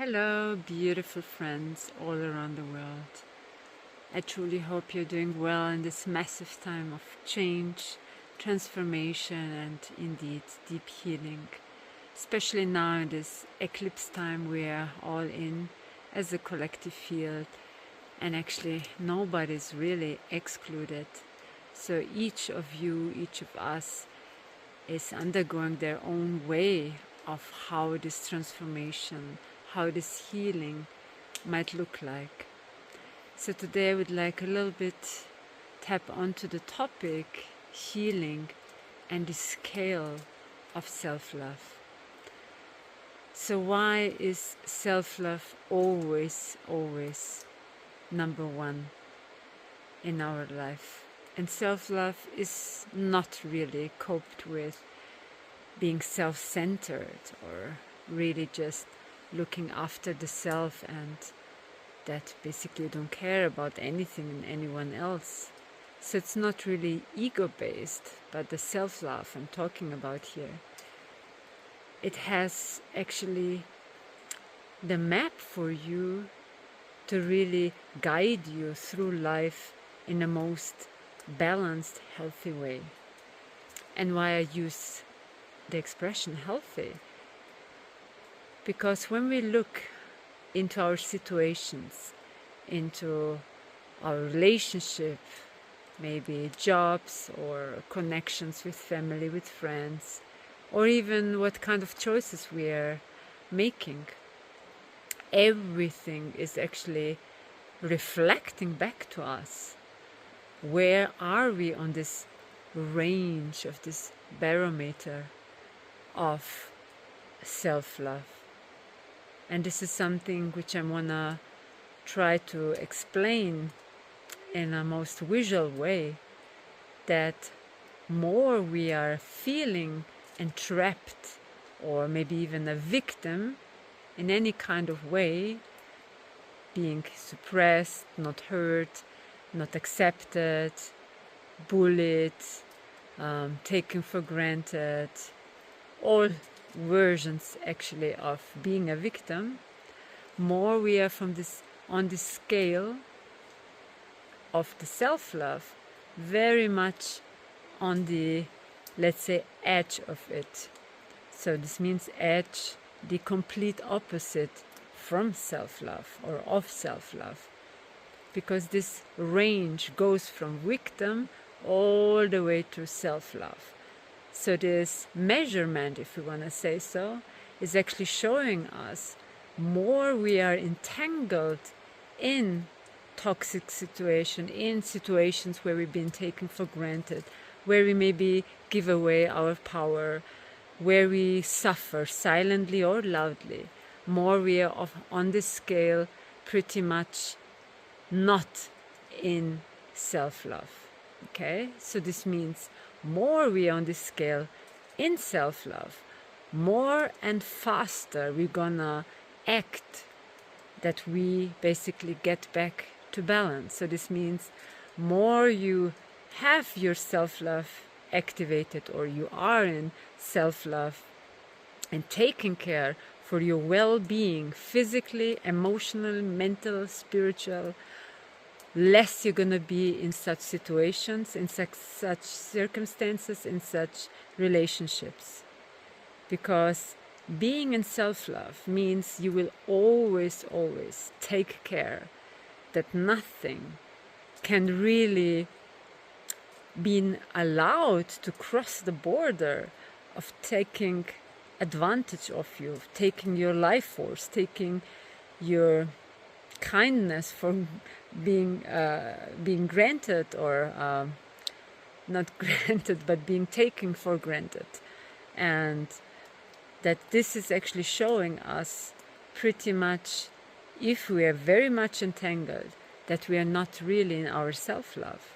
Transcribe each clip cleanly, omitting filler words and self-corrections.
Hello, beautiful friends all around the world. I truly hope you're doing well in this massive time of change, transformation, and indeed deep healing. Especially now in this eclipse time, we are all in as a collective field, and actually nobody's really excluded. So each of you, each of us, is undergoing their own way of how this transformation, how this healing might look like. So today I would like a little bit tap onto the topic healing and the scale of self-love. So why is self-love always number one in our life? And self-love is not really coped with being self-centered or really just looking after the self and that basically you don't care about anything and anyone else. So it's not really ego-based, but the self-love I'm talking about here. It has actually the map for you to really guide you through life in the most balanced, healthy way. And why I use the expression healthy? Because when we look into our situations, into our relationship, maybe jobs or connections with family, with friends, or even what kind of choices we are making, everything is actually reflecting back to us. Where are we on this range of this barometer of self-love? And this is something which I want to try to explain in a most visual way, that more we are feeling entrapped or maybe even a victim in any kind of way, being suppressed, not heard, not accepted, bullied, taken for granted, all versions actually of being a victim, more we are from this on this scale of the self-love, very much on the, let's say, edge of it. So this means edge, the complete opposite from self-love or of self-love, because this range goes from victim all the way to self-love. So this measurement, if we want to say so, is actually showing us more we are entangled in toxic situations, in situations where we've been taken for granted, where we maybe give away our power, where we suffer silently or loudly. More we are on this scale pretty much not in self-love. Okay, so this means more we are on this scale in self-love, more and faster we're gonna act that we basically get back to balance. So this means more you have your self-love activated, or you are in self-love and taking care for your well-being, physically, emotional, mental, spiritual, less you're going to be in such situations, in such circumstances, in such relationships. Because being in self-love means you will always take care that nothing can really be allowed to cross the border of taking advantage of you, taking your life force, taking your kindness for being granted, or not granted, but being taken for granted. And that this is actually showing us pretty much, if we are very much entangled, that we are not really in our self-love.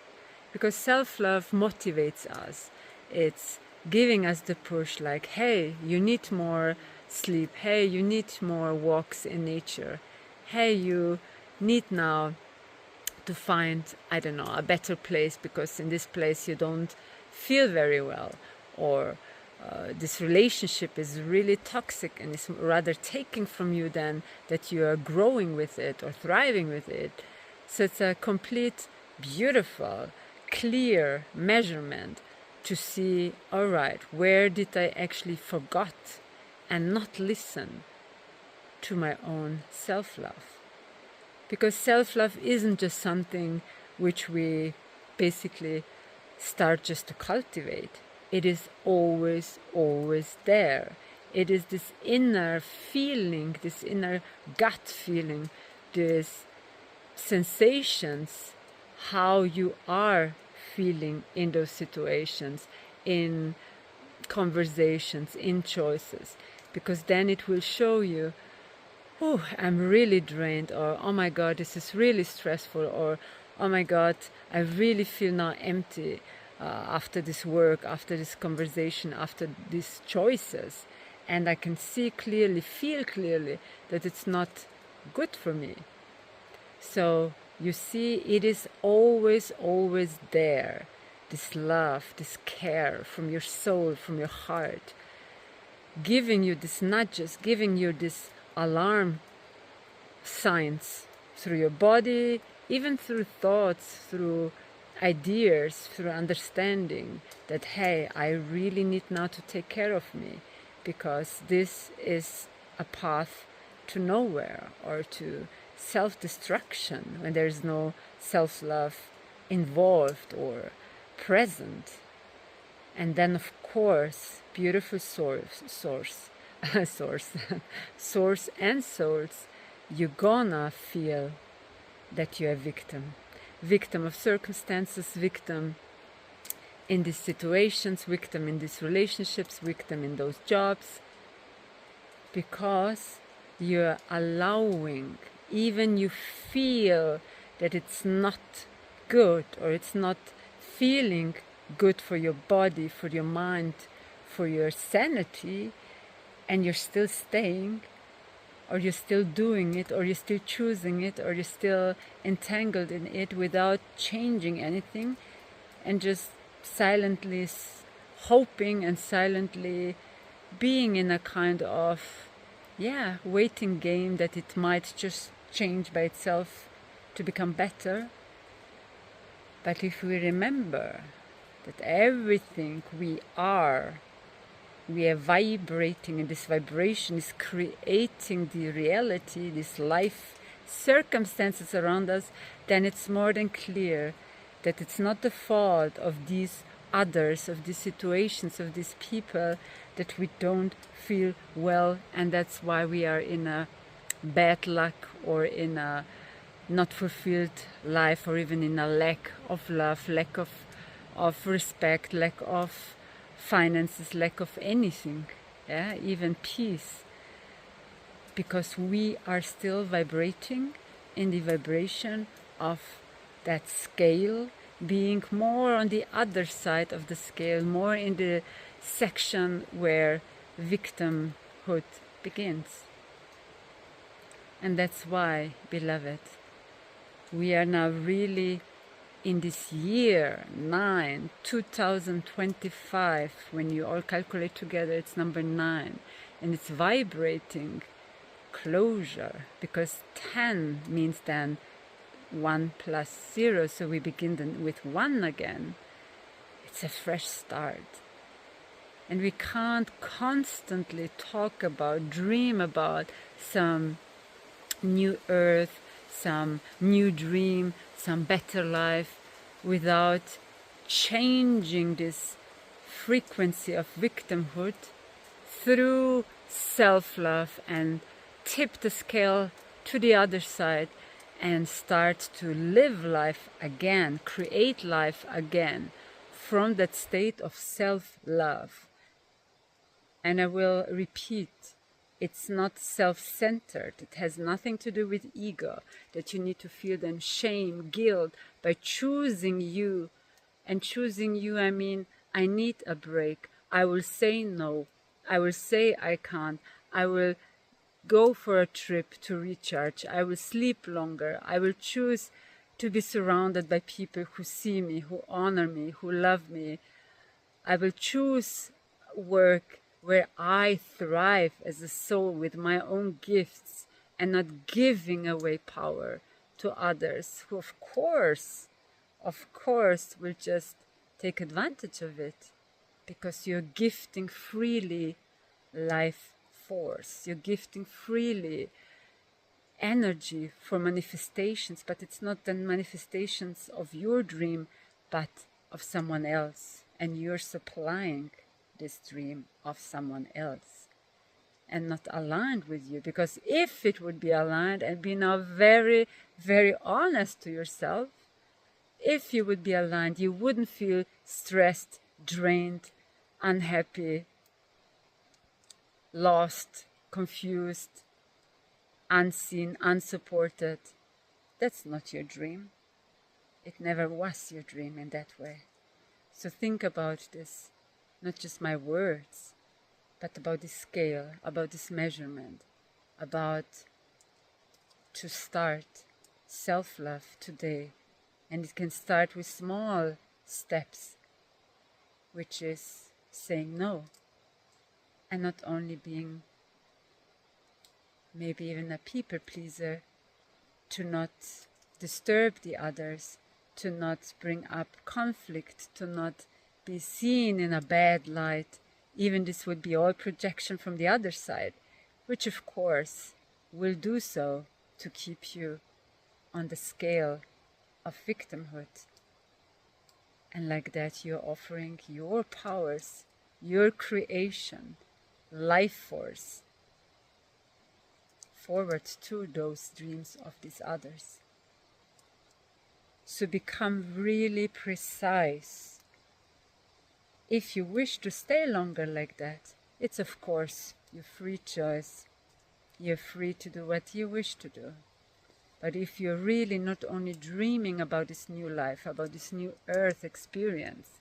Because self-love motivates us. It's giving us the push, like, hey, you need more sleep, hey, you need more walks in nature, hey, you need now to find, I don't know, a better place, because in this place you don't feel very well, or this relationship is really toxic and is rather taking from you than that you are growing with it or thriving with it. So it's a complete, beautiful, clear measurement to see, all right, where did I actually forgot and not listen to my own self-love? Because self-love isn't just something which we basically start just to cultivate. It is always, always there. It is this inner feeling, this inner gut feeling, these sensations, how you are feeling in those situations, in conversations, in choices. Because then it will show you, oh, I'm really drained, or oh my God, this is really stressful, or oh my God, I really feel now empty after this work, after this conversation, after these choices. And I can see clearly, feel clearly that it's not good for me. So you see, it is always, always there. This love, this care from your soul, from your heart, giving you these nudges, giving you this alarm signs through your body, even through thoughts, through ideas, through understanding that, hey, I really need now to take care of me, because this is a path to nowhere or to self-destruction when there is no self-love involved or present. And then, of course, beautiful source and souls, you're gonna feel that you're a victim of circumstances, victim in these situations, victim in these relationships, victim in those jobs, because you're allowing, even you feel that it's not good or it's not feeling good for your body, for your mind, for your sanity, and you're still staying, or you're still doing it, or you're still choosing it, or you're still entangled in it without changing anything, and just silently hoping and silently being in a kind of, waiting game that it might just change by itself to become better. But if we remember that everything we are vibrating, and this vibration is creating the reality, this life circumstances around us, then it's more than clear that it's not the fault of these others, of these situations, of these people, that we don't feel well, and that's why we are in a bad luck or in a not fulfilled life, or even in a lack of love, lack of respect, lack of finances, lack of anything, even peace, because we are still vibrating in the vibration of that scale, being more on the other side of the scale, more in the section where victimhood begins. And that's why, beloved, we are now really in this year 9, 2025, when you all calculate together, it's number 9, and it's vibrating closure, because 10 means then 1 plus 0, so we begin then with 1 again. It's a fresh start. And we can't constantly talk about, dream about some new earth, some new dream, some better life, without changing this frequency of victimhood through self-love, and tip the scale to the other side and start to live life again, create life again from that state of self-love. And I will repeat, it's not self-centered. It has nothing to do with ego, that you need to feel then shame, guilt by choosing you. And choosing you, I mean, I need a break. I will say no. I will say I can't. I will go for a trip to recharge. I will sleep longer. I will choose to be surrounded by people who see me, who honor me, who love me. I will choose work where I thrive as a soul with my own gifts and not giving away power to others who of course, will just take advantage of it, because you're gifting freely life force. You're gifting freely energy for manifestations, but it's not the manifestations of your dream, but of someone else. And you're supplying this dream of someone else and not aligned with you. Because if it would be aligned, and be now very, very honest to yourself, if you would be aligned, you wouldn't feel stressed, drained, unhappy, lost, confused, unseen, unsupported. That's not your dream. It never was your dream in that way. So think about this, not just my words, but about this scale, about this measurement, about to start self-love today. And it can start with small steps, which is saying no, and not only being maybe even a people pleaser, to not disturb the others, to not bring up conflict, to not be seen in a bad light. Even this would be all projection from the other side, which of course will do so to keep you on the scale of victimhood. And like that, you're offering your powers, your creation, life force forward to those dreams of these others. So become really precise. If you wish to stay longer like that, it's of course your free choice. You're free to do what you wish to do. But if you're really not only dreaming about this new life, about this new earth experience,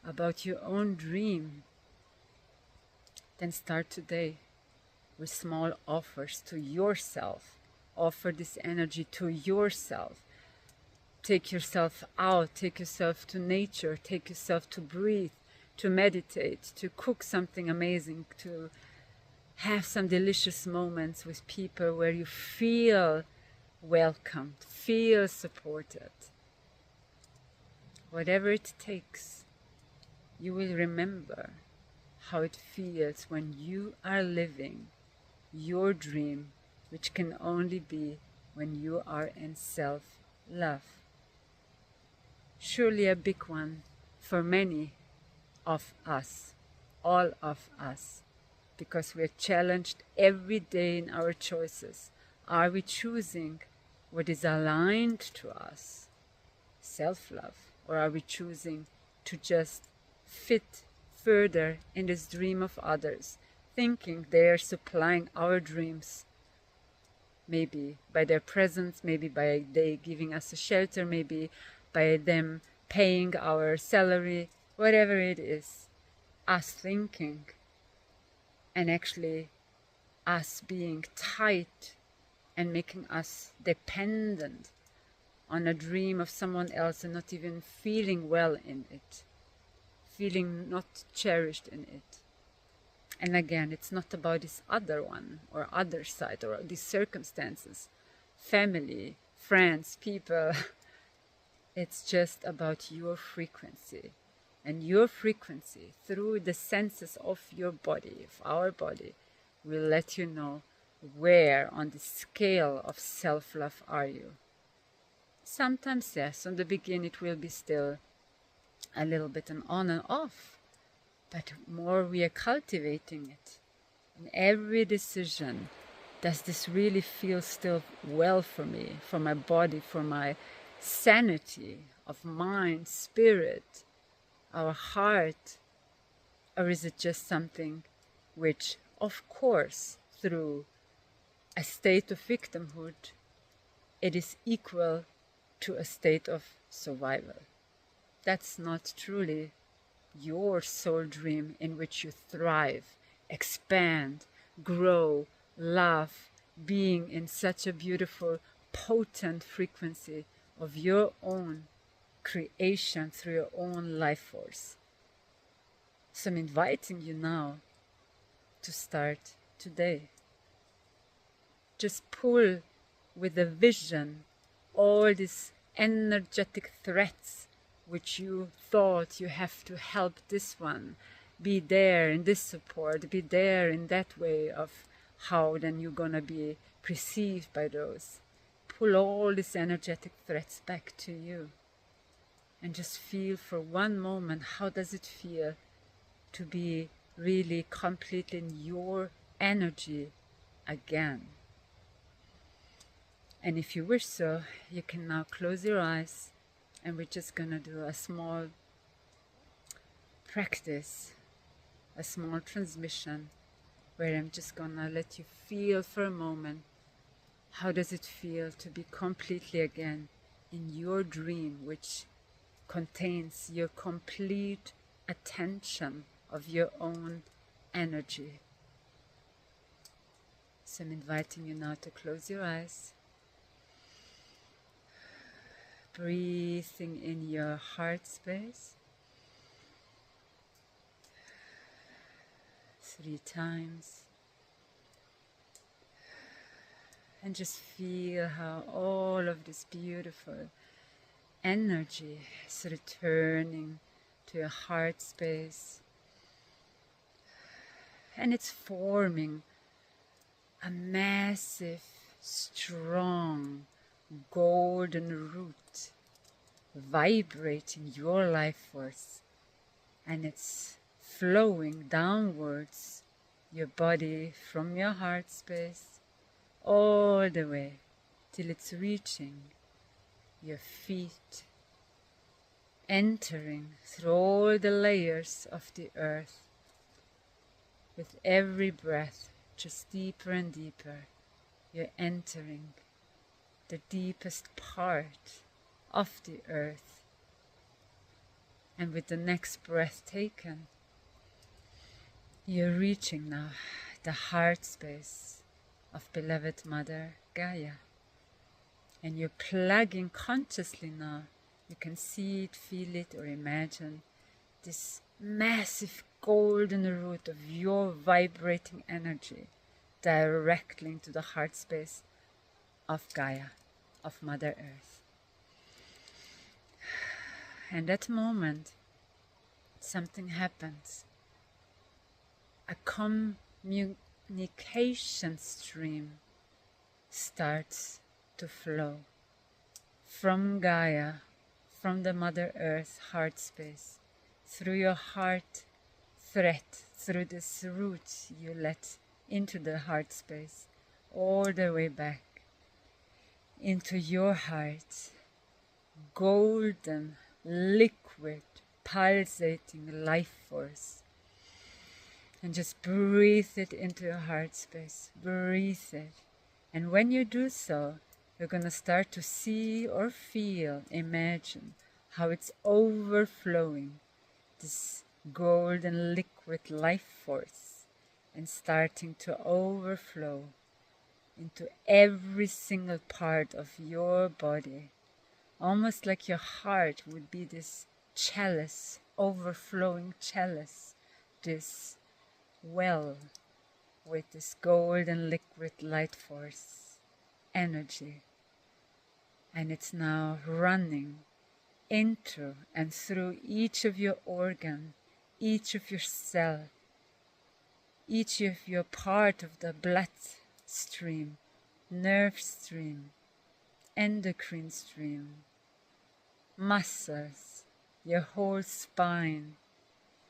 about your own dream, then start today with small offers to yourself. Offer this energy to yourself. Take yourself out, take yourself to nature, take yourself to breathe, to meditate, to cook something amazing, to have some delicious moments with people where you feel welcomed, feel supported. Whatever it takes, you will remember how it feels when you are living your dream, which can only be when you are in self-love. Surely a big one for many of us, all of us, because we are challenged every day in our choices. Are we choosing what is aligned to us, self-love, or are we choosing to just fit further in this dream of others, thinking they are supplying our dreams, maybe by their presence, maybe by they giving us a shelter, maybe by them paying our salary, whatever it is, us thinking, and actually us being tight and making us dependent on a dream of someone else and not even feeling well in it, feeling not cherished in it. And again, it's not about this other one or other side or these circumstances, family, friends, people. It's just about your frequency. And your frequency through the senses of your body, of our body, will let you know where on the scale of self-love are you. Sometimes, yes, on the beginning it will be still a little bit an on and off, but more we are cultivating it. In every decision, does this really feel still well for me, for my body, for my sanity of mind, spirit, our heart, or is it just something which, of course, through a state of victimhood, it is equal to a state of survival? That's not truly your soul dream in which you thrive, expand, grow, love, being in such a beautiful, potent frequency of your own creation through your own life force. So I'm inviting you now to start today. Just pull with a vision all these energetic threads which you thought you have to help this one, be there in this support, be there in that way of how then you're gonna be perceived by those. Pull all these energetic threads back to you and just feel for one moment, how does it feel to be really completely in your energy again. And if you wish so, you can now close your eyes, and we're just gonna do a small practice, a small transmission, where I'm just gonna let you feel for a moment, how does it feel to be completely again in your dream, which contains your complete attention of your own energy. So I'm inviting you now to close your eyes, breathing in your heart space 3 times, and just feel how all of this beautiful energy is returning to your heart space, and it's forming a massive, strong, golden root vibrating your life force, and it's flowing downwards your body from your heart space all the way till it's reaching your feet, entering through all the layers of the earth. With every breath, just deeper and deeper, you're entering the deepest part of the earth. And with the next breath taken, you're reaching now the heart space of beloved Mother Gaia. And you're plugging consciously now. You can see it, feel it, or imagine this massive golden root of your vibrating energy directly into the heart space of Gaia, of Mother Earth. And that moment, something happens. A communication stream starts to flow from Gaia, from the Mother Earth heart space, through your heart thread, through this root you let into the heart space, all the way back into your heart, golden, liquid, pulsating life force. And just breathe it into your heart space, breathe it. And when you do so, you're going to start to see or feel, imagine how it's overflowing, this golden liquid life force, and starting to overflow into every single part of your body, almost like your heart would be this chalice, overflowing chalice, this well with this golden liquid light force energy. And it's now running into and through each of your organ, each of your cell, each of your part of the blood stream, nerve stream, endocrine stream, muscles, your whole spine.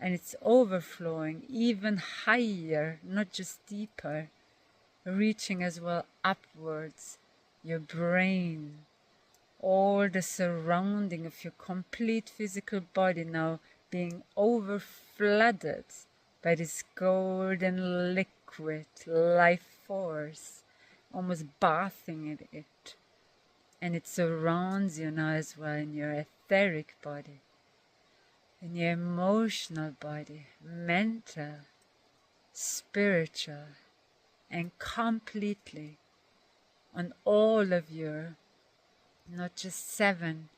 And it's overflowing even higher, not just deeper, reaching as well upwards, your brain, all the surrounding of your complete physical body now being overflooded by this golden liquid life force, almost bathing in it. And it surrounds you now as well in your etheric body, in your emotional body, mental, spiritual, and completely on all of your, not just 7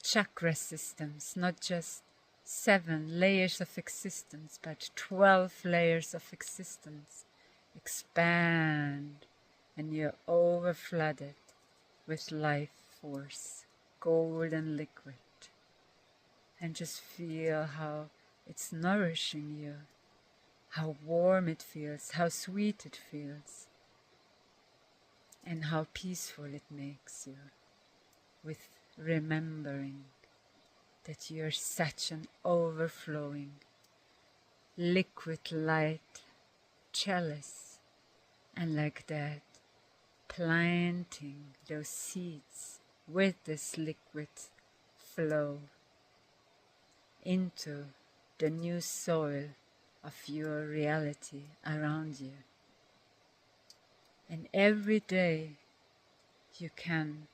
chakra systems, not just 7 layers of existence, but 12 layers of existence expand, and you're overflooded with life force, golden liquid. And just feel how it's nourishing you, how warm it feels, how sweet it feels, and how peaceful it makes you with remembering that you're such an overflowing, liquid light chalice, and like that, planting those seeds with this liquid flow into the new soil of your reality around you. And every day you can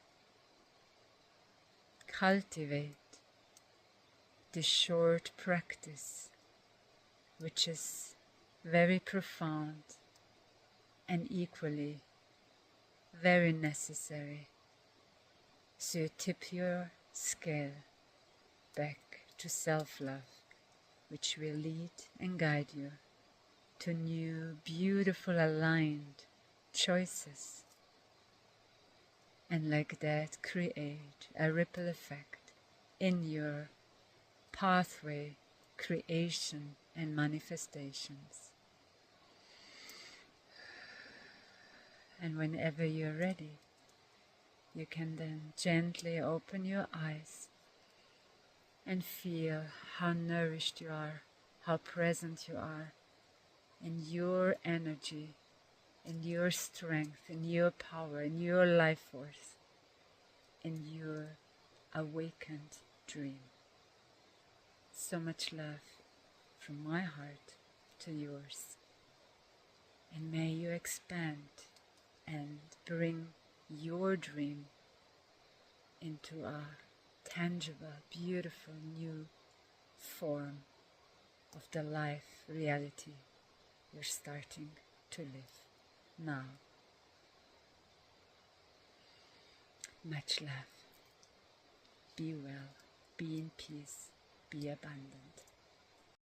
cultivate this short practice, which is very profound and equally very necessary. So you tip your scale back to self-love, which will lead and guide you to new, beautiful, aligned choices, and like that create a ripple effect in your pathway, creation and manifestations. And whenever you're ready, you can then gently open your eyes and feel how nourished you are, how present you are, in your energy, in your strength, in your power, in your life force, in your awakened dream. So much love from my heart to yours. And may you expand and bring your dream into a tangible, beautiful new form of the life reality you're starting to live now. Much love. Be well, be in peace, be abundant.